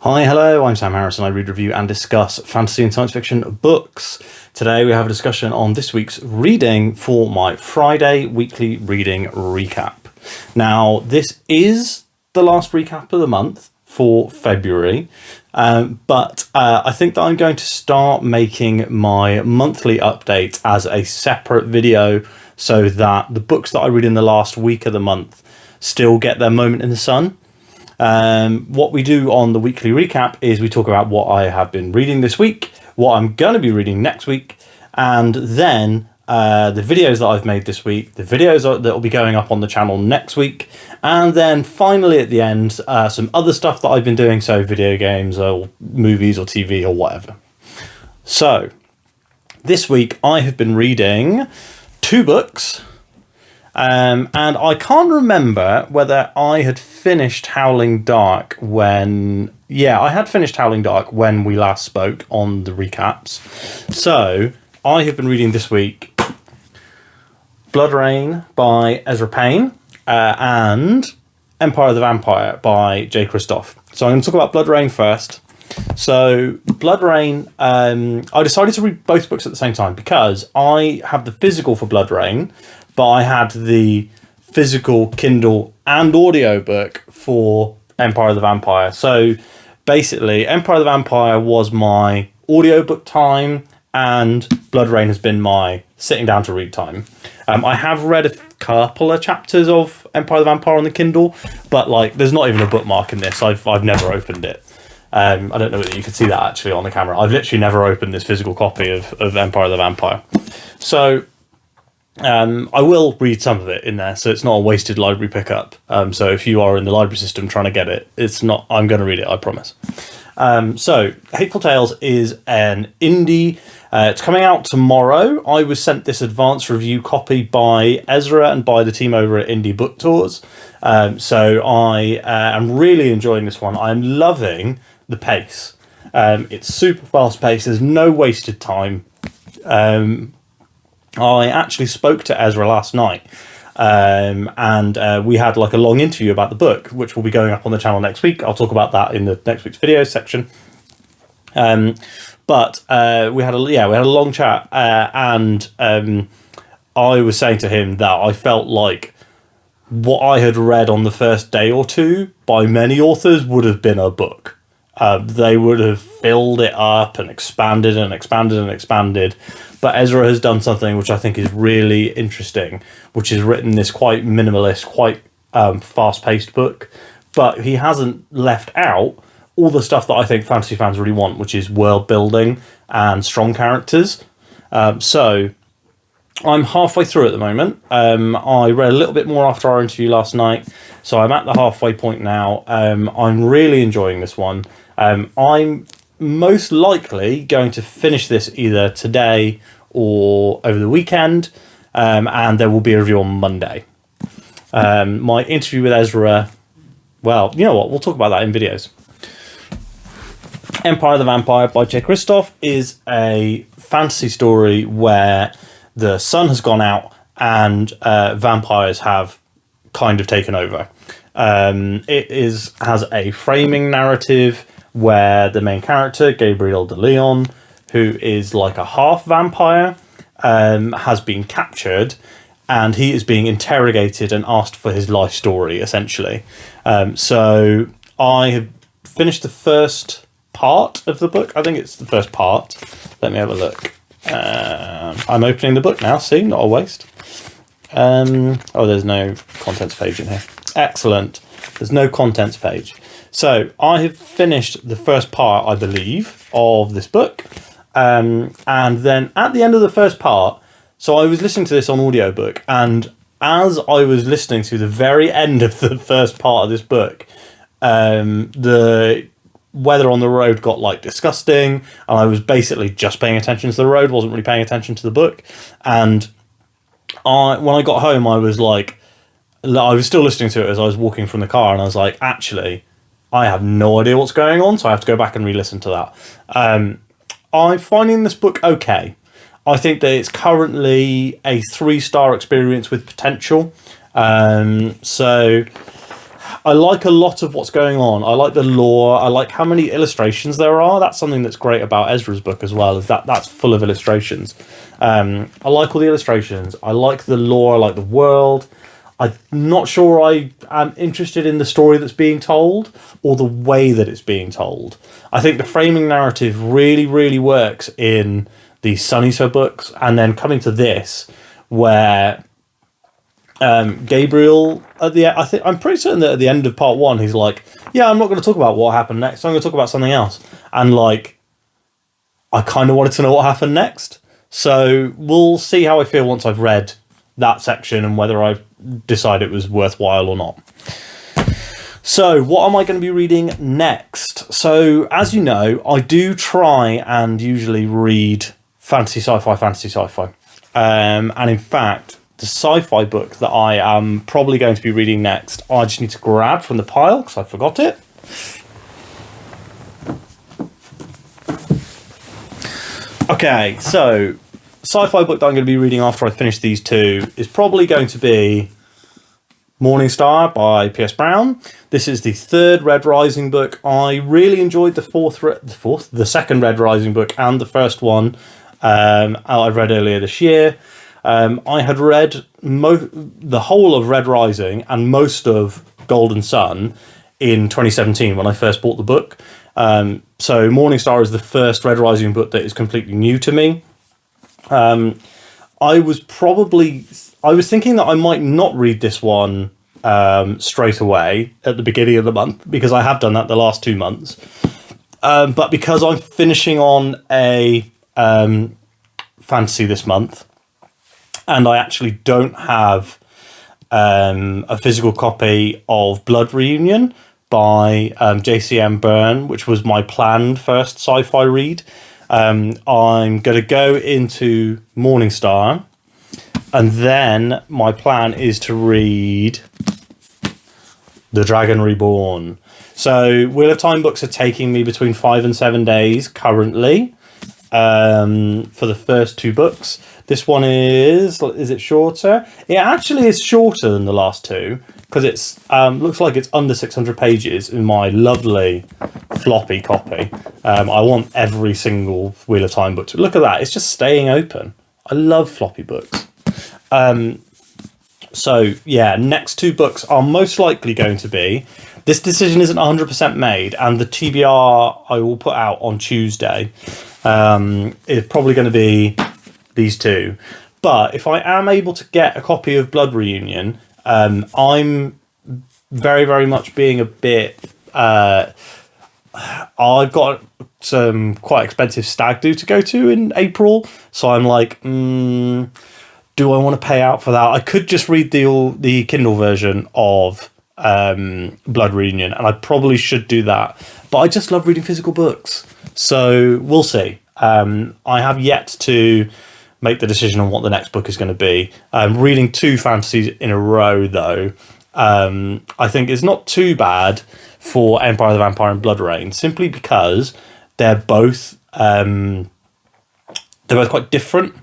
Hi, hello, I'm Sam Harris and I read, review and discuss fantasy and science fiction books. Today we have a discussion on this week's reading for my Friday weekly reading recap. Now, this is the last recap of the month for February, but I think that I'm going to start making my monthly update as a separate video so that the books that I read in the last week of the month still get their moment in the sun. What we do on the weekly recap is we talk about what I have been reading this week, what I'm going to be reading next week, and then the videos that I've made this week, the videos that will be going up on the channel next week, and then finally at the end, some other stuff that I've been doing, so video games or movies or TV or whatever. So, this week I have been reading 2 books. And I can't remember whether I had finished Howling Dark when... Yeah, I had finished Howling Dark when we last spoke on the recaps. So, I have been reading this week Blood Rain by Ezra Payne and Empire of the Vampire by J. Kristoff. So I'm going to talk about Blood Rain first. So, Blood Rain, I decided to read both books at the same time because I have the physical for Blood Rain, but I had the physical Kindle and audio book for Empire of the Vampire. So basically, Empire of the Vampire was my audiobook time and Blood Rain has been my sitting down to read time. I have read a couple of chapters of Empire of the Vampire on the Kindle, but like there's not even a bookmark in this. I've never opened it. I don't know whether you can see that actually on the camera. I've literally never opened this physical copy of Empire of the Vampire. So I will read some of it in there, so it's not a wasted library pickup. So if you are in the library system trying to get it, it's not. I'm going to read it, I promise. So Hateful Tales is an indie. It's coming out tomorrow. I was sent this advance review copy by Ezra and by the team over at Indie Book Tours. So I am really enjoying this one. I'm loving the pace. It's super fast paced. There's no wasted time. I actually spoke to Ezra last night and we had like a long interview about the book, which will be going up on the channel next week. I'll talk about that in the next week's video section. But we had a long chat and I was saying to him that I felt like what I had read on the first day or two by many authors would have been a book. They would have filled it up and expanded and expanded and expanded. But Ezra has done something which I think is really interesting, which is written this quite minimalist, quite fast-paced book. But he hasn't left out all the stuff that I think fantasy fans really want, which is world building and strong characters. So I'm halfway through at the moment. I read a little bit more after our interview last night, so I'm at the halfway point now. I'm really enjoying this one. I'm most likely going to finish this either today or over the weekend, and there will be a review on Monday. My interview with Ezra, well, you know what, we'll talk about that in videos. Empire of the Vampire by J. Kristoff is a fantasy story where the sun has gone out and vampires have kind of taken over. It has a framing narrative where the main character, Gabriel de Leon, who is like a half vampire, has been captured and he is being interrogated and asked for his life story, essentially. So I have finished the first part of the book. I think it's the first part. Let me have a look. I'm opening the book now. See, not a waste. Oh, there's no contents page in here. Excellent. There's no contents page. So I have finished the first part, I believe, of this book. And then at the end of the first part, so I was listening to this on audiobook, and as I was listening to the very end of the first part of this book, the weather on the road got like disgusting, and I was basically just paying attention to the road, wasn't really paying attention to the book. And when I got home, I was still listening to it as I was walking from the car, and I was like, actually, I have no idea what's going on, so I have to go back and re-listen to that. I'm finding this book okay. I think that it's currently a 3-star experience with potential. So I like a lot of what's going on. I like the lore. I like how many illustrations there are. That's something that's great about Ezra's book as well, is that's full of illustrations. I like all the illustrations. I like the lore. I like the world. I'm not sure I am interested in the story that's being told or the way that it's being told. I think the framing narrative really, really works in the Sunny So books, and then coming to this, where Gabriel I'm pretty certain that at the end of part 1, he's like, "Yeah, I'm not going to talk about what happened next. I'm going to talk about something else." And like, I kind of wanted to know what happened next. So we'll see how I feel once I've read that section and whether I decide it was worthwhile or not. So what am I going to be reading next? So as you know, I do try and usually read fantasy sci-fi. And in fact, the sci-fi book that I am probably going to be reading next, I just need to grab from the pile because I forgot it. Okay, so sci-fi book that I'm going to be reading after I finish these two is probably going to be Morning Star by P.S. Brown. This is the third Red Rising book. I really enjoyed the second Red Rising book and the first one I read earlier this year. I had read the whole of Red Rising and most of Golden Sun in 2017 when I first bought the book. So Morning Star is the first Red Rising book that is completely new to me. I was thinking that I might not read this one straight away at the beginning of the month, because I have done that the last 2 months. But because I'm finishing on a fantasy this month, and I actually don't have a physical copy of Blood Reunion by J.C.M. Byrne, which was my planned first sci-fi read, I'm going to go into Morning Star, and then my plan is to read The Dragon Reborn. So Wheel of Time books are taking me between 5 and 7 days currently for the first 2 books. This one is it shorter? It actually is shorter than the last 2, because it's looks like it's under 600 pages in my lovely floppy copy. I want every single Wheel of Time book to look at that. It's just staying open. I love floppy books. So yeah, next 2 books are most likely going to be. This decision isn't 100% made, and the TBR I will put out on Tuesday is probably going to be these 2. But if I am able to get a copy of Blood Reunion, I'm very, very much being a bit. I've got some quite expensive stag do to go to in April, so I'm like, do I want to pay out for that? I could just read the Kindle version of Blood Reunion, and I probably should do that. But I just love reading physical books, so we'll see. I have yet to make the decision on what the next book is going to be. Reading 2 fantasies in a row, though, I think is not too bad for Empire of the Vampire and Blood Rain, simply because they're both quite different.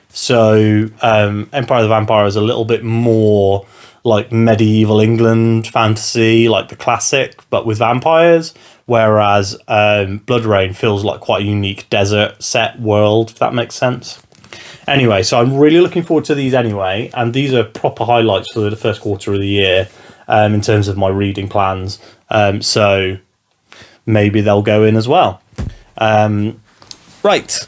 So Empire of the Vampire is a little bit more like medieval England fantasy, like the classic, but with vampires, whereas Blood Rain feels like quite a unique desert set world, if that makes sense. Anyway, so I'm really looking forward to these anyway, and these are proper highlights for the first quarter of the year in terms of my reading plans. So maybe they'll go in as well. Right,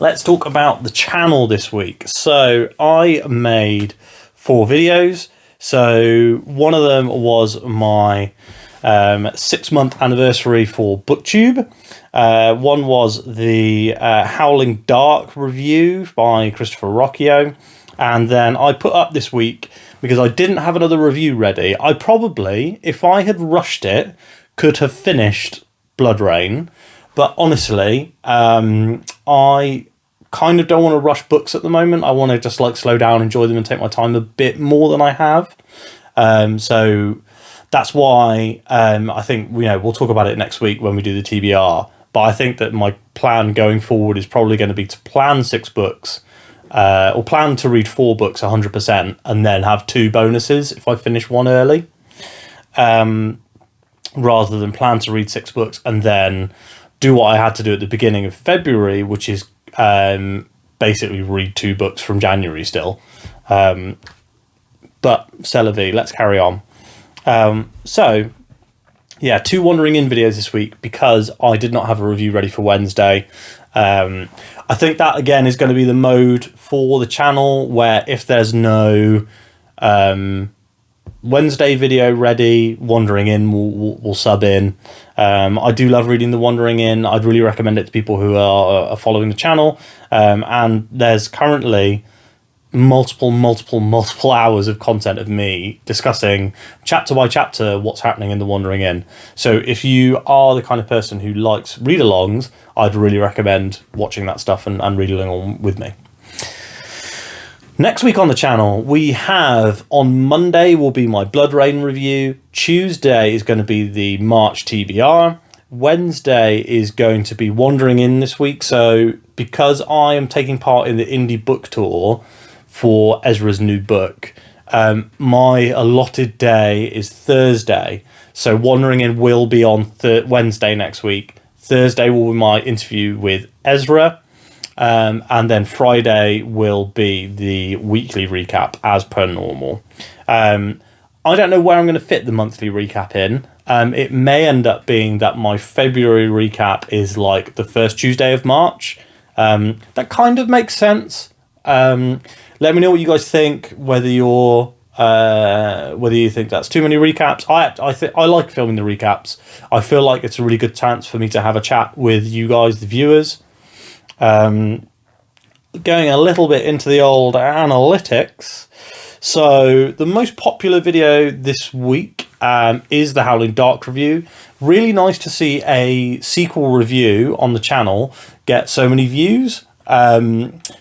let's talk about the channel this week. So I made 4 videos. So one of them was my 6-month anniversary for booktube. One was the Howling Dark review by Christopher Rocchio, and then I put up this week, because I didn't have another review ready. I probably, if I had rushed it, could have finished Blood Rain, but honestly, I kind of don't want to rush books at the moment. I want to just like slow down, enjoy them, and take my time a bit more than I have. So that's why I think we'll talk about it next week when we do the TBR. But I think that my plan going forward is probably going to be to plan 6 books, or plan to read 4 books 100%, and then have 2 bonuses if I finish one early. rather than plan to read 6 books and then do what I had to do at the beginning of February, which is basically read 2 books from January still. But c'est la vie, let's carry on. So, yeah, 2 Wandering In videos this week because I did not have a review ready for Wednesday. I think that, again, is going to be the mode for the channel where if there's no Wednesday video ready, Wandering In will sub in. I do love reading the Wandering In. I'd really recommend it to people who are following the channel. And there's currently multiple hours of content of me discussing chapter by chapter what's happening in the Wandering In. So if you are the kind of person who likes read-alongs, I'd really recommend watching that stuff and reading along with me. Next week on the channel, we have, on Monday will be my Blood Rain review. Tuesday is going to be the March TBR. Wednesday is going to be Wandering In this week. So because I am taking part in the indie book tour for Ezra's new book, my allotted day is Thursday. So Wandering In will be on Wednesday next week. Thursday will be my interview with Ezra. And then Friday will be the weekly recap as per normal. I don't know where I'm going to fit the monthly recap in. It may end up being that my February recap is like the first Tuesday of March. That kind of makes sense. Let me know what you guys think, whether you think that's too many recaps. I like filming the recaps. I feel like it's a really good chance for me to have a chat with you guys, the viewers. Going a little bit into the old analytics. So the most popular video this week is the Howling Dark review. Really nice to see a sequel review on the channel get so many views.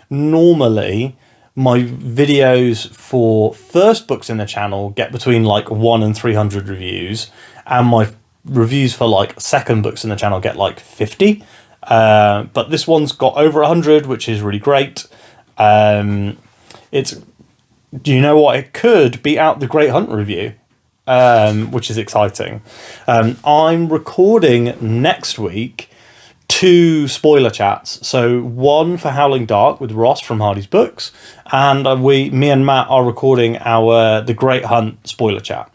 Normally my videos for first books in the channel get between like 1 and 300 reviews, and my reviews for like second books in the channel get like 50. But this one's got over 100, which is really great. Do you know what? It could beat out the Great Hunt review, which is exciting. I'm recording next week 2 spoiler chats. So one for Howling Dark with Ross from Hardy's Books, and me and Matt are recording the Great Hunt spoiler chat.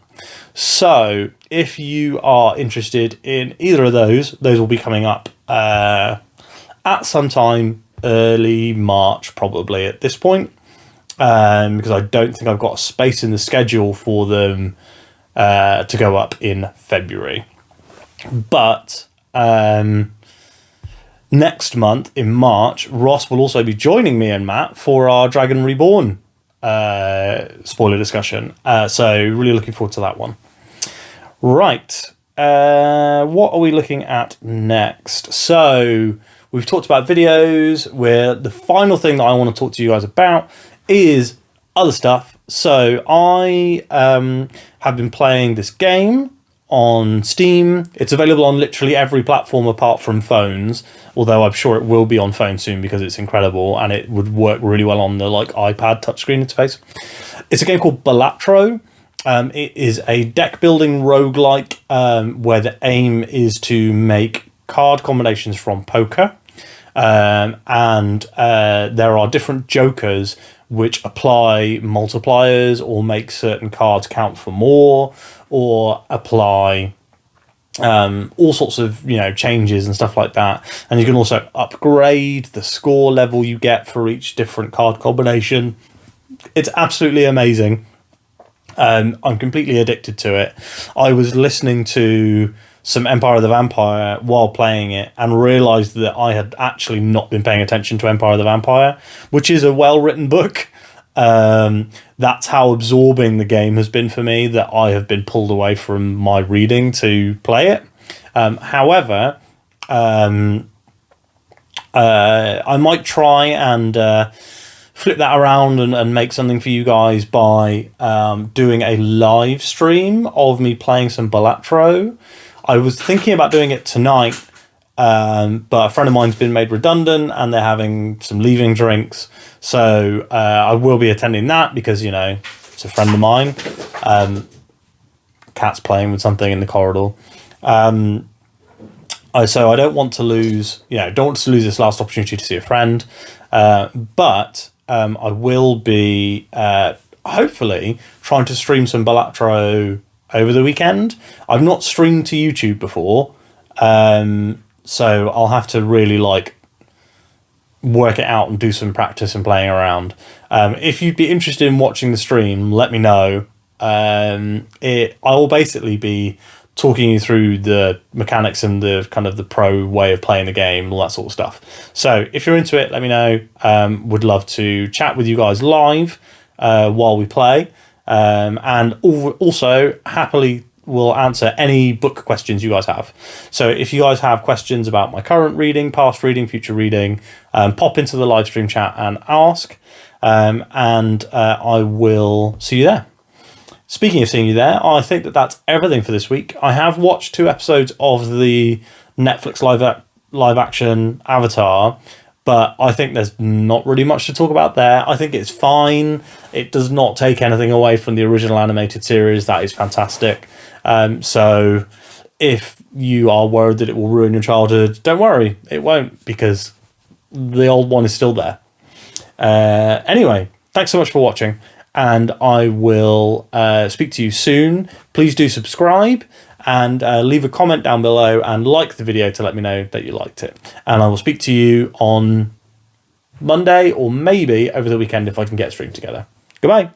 So if you are interested in either of those will be coming up at some time early March, probably at this point, because I don't think I've got a space in the schedule for them to go up in February. But next month in March, Ross will also be joining me and Matt for our Dragon Reborn spoiler discussion. So really looking forward to that one. Right. What are we looking at next? So we've talked about videos, where the final thing that I want to talk to you guys about is other stuff. So I have been playing this game on Steam. It's available on literally every platform apart from phones, although I'm sure it will be on phone soon because it's incredible and it would work really well on the like iPad touchscreen interface. It's a game called Balatro. It is a deck building roguelike where the aim is to make card combinations from poker. And there are different jokers which apply multipliers or make certain cards count for more, or apply all sorts of changes and stuff like that. And you can also upgrade the score level you get for each different card combination. It's absolutely amazing. I'm completely addicted to it. I was listening to some Empire of the Vampire while playing it and realised that I had actually not been paying attention to Empire of the Vampire, which is a well-written book. That's how absorbing the game has been for me, that I have been pulled away from my reading to play it. However, I might try and flip that around and make something for you guys by doing a live stream of me playing some Balatro. I was thinking about doing it tonight, but a friend of mine's been made redundant and they're having some leaving drinks. So I will be attending that because, it's a friend of mine. cat's playing with something in the corridor. So I don't want to lose, don't want to lose this last opportunity to see a friend. But I will be hopefully trying to stream some Balatro over the weekend. I've not streamed to YouTube before, so I'll have to really work it out and do some practice and playing around. If you'd be interested in watching the stream, let me know. I will basically be talking you through the mechanics and the kind of the pro way of playing the game, all that sort of stuff. So if you're into it, let me know. Would love to chat with you guys live while we play. And also happily will answer any book questions you guys have. So if you guys have questions about my current reading, past reading, future reading, pop into the live stream chat and ask. And I will see you there. Speaking of seeing you there, I think that's everything for this week. I have watched 2 episodes of the Netflix live action Avatar, but I think there's not really much to talk about there. I think it's fine. It does not take anything away from the original animated series. That is fantastic. So if you are worried that it will ruin your childhood, don't worry. It won't, because the old one is still there. Anyway, thanks so much for watching. And I will speak to you soon. Please do subscribe and leave a comment down below and like the video to let me know that you liked it. And I will speak to you on Monday or maybe over the weekend if I can get a stream together. Goodbye.